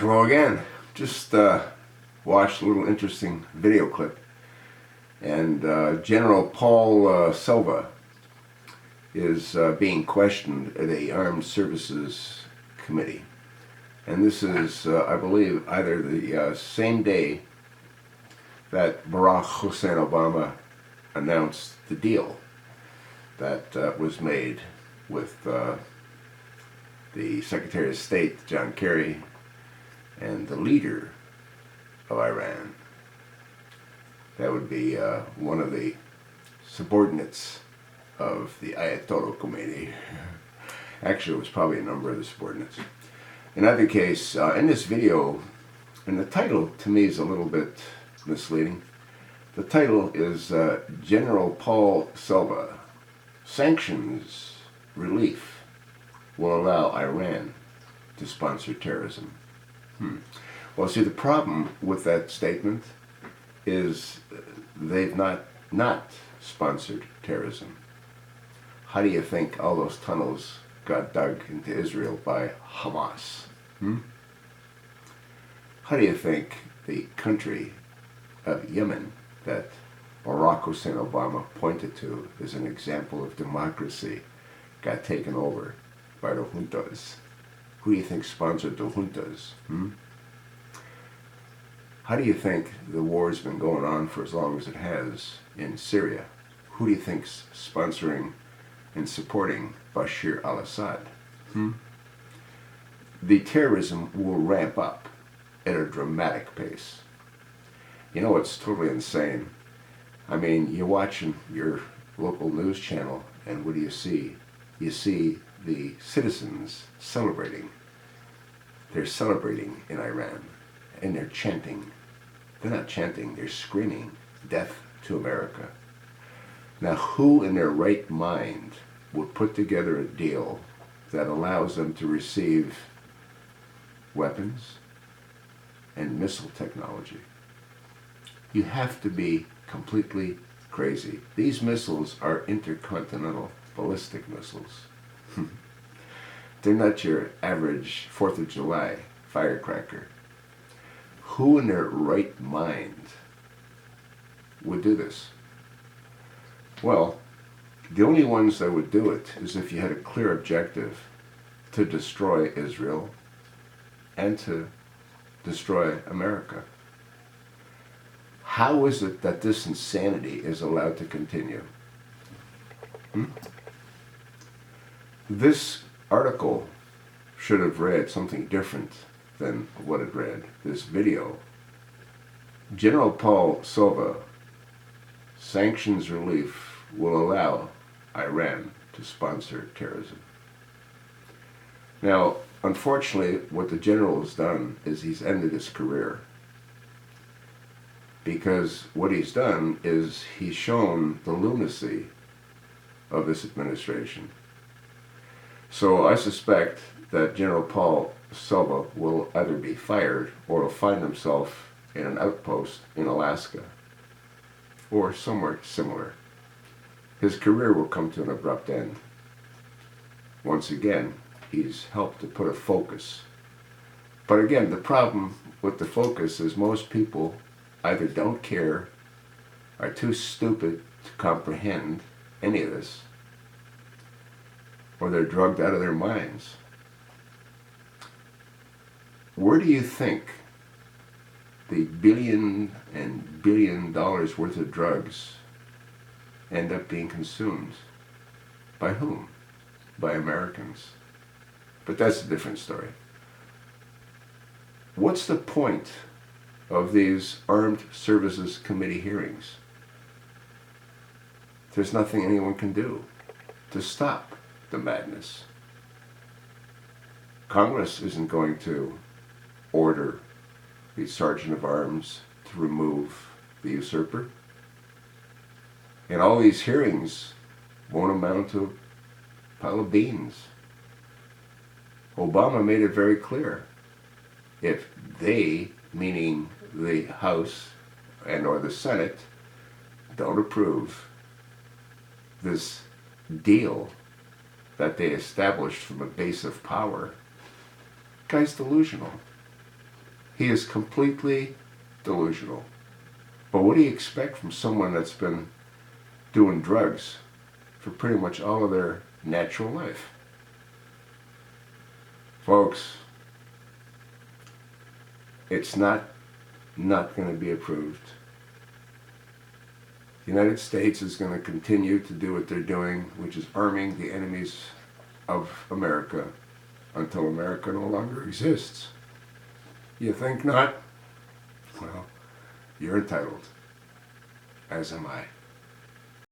Hello again. Just watched a little interesting video clip, and General Paul Selva is being questioned at a Armed Services Committee. And this is, I believe, either the same day that Barack Hussein Obama announced the deal that was made with the Secretary of State, John Kerry, and the leader of Iran. That would be one of the subordinates of the Ayatollah Khomeini. Actually, it was probably a number of the subordinates. In either case, in this video, and the title to me is a little bit misleading. The title is General Paul Selva, Sanctions Relief Will Allow Iran to Sponsor Terrorism. Well, see, the problem with that statement is they've not sponsored terrorism. How do you think all those tunnels got dug into Israel by Hamas? How do you think the country of Yemen that Barack Hussein Obama pointed to as an example of democracy got taken over by the juntas? Who do you think sponsored the juntas? How do you think the war's been going on for as long as it has in Syria? Who do you think's sponsoring and supporting Bashar al-Assad? The terrorism will ramp up at a dramatic pace. You know, it's totally insane. I mean, you're watching your local news channel, and what do you see? You see the citizens celebrating. They're celebrating in Iran, and they're chanting. They're not chanting, they're screaming, "Death to America." Now, who in their right mind would put together a deal that allows them to receive weapons and missile technology? You have to be completely crazy. These missiles are intercontinental ballistic missiles. They're not your average 4th of July firecracker. Who in their right mind would do this? Well, the only ones that would do it is if you had a clear objective to destroy Israel and to destroy America. How is it that this insanity is allowed to continue? This article should have read something different than what it read. This video. General Paul Selva, sanctions relief will allow Iran to sponsor terrorism. Now, unfortunately, what the general has done is he's ended his career. Because what he's done is he's shown the lunacy of this administration. So I suspect that General Paul Selva will either be fired or will find himself in an outpost in Alaska or somewhere similar. His career will come to an abrupt end. Once again, he's helped to put a focus. But again, the problem with the focus is most people either don't care, are too stupid to comprehend any of this, or they're drugged out of their minds. Where do you think the billion and billion dollars worth of drugs end up being consumed? By whom? By Americans. But that's a different story. What's the point of these Armed Services Committee hearings? There's nothing anyone can do to stop the madness. Congress isn't going to order the Sergeant of Arms to remove the usurper. And all these hearings won't amount to a pile of beans. Obama made it very clear. If they, meaning the House and or the Senate, don't approve this deal that they established from a base of power, guy's delusional. He is completely delusional. But what do you expect from someone that's been doing drugs for pretty much all of their natural life? Folks, it's not going to be approved. The United States is going to continue to do what they're doing, which is arming the enemies of America until America no longer exists. You think not? Well, you're entitled, as am I.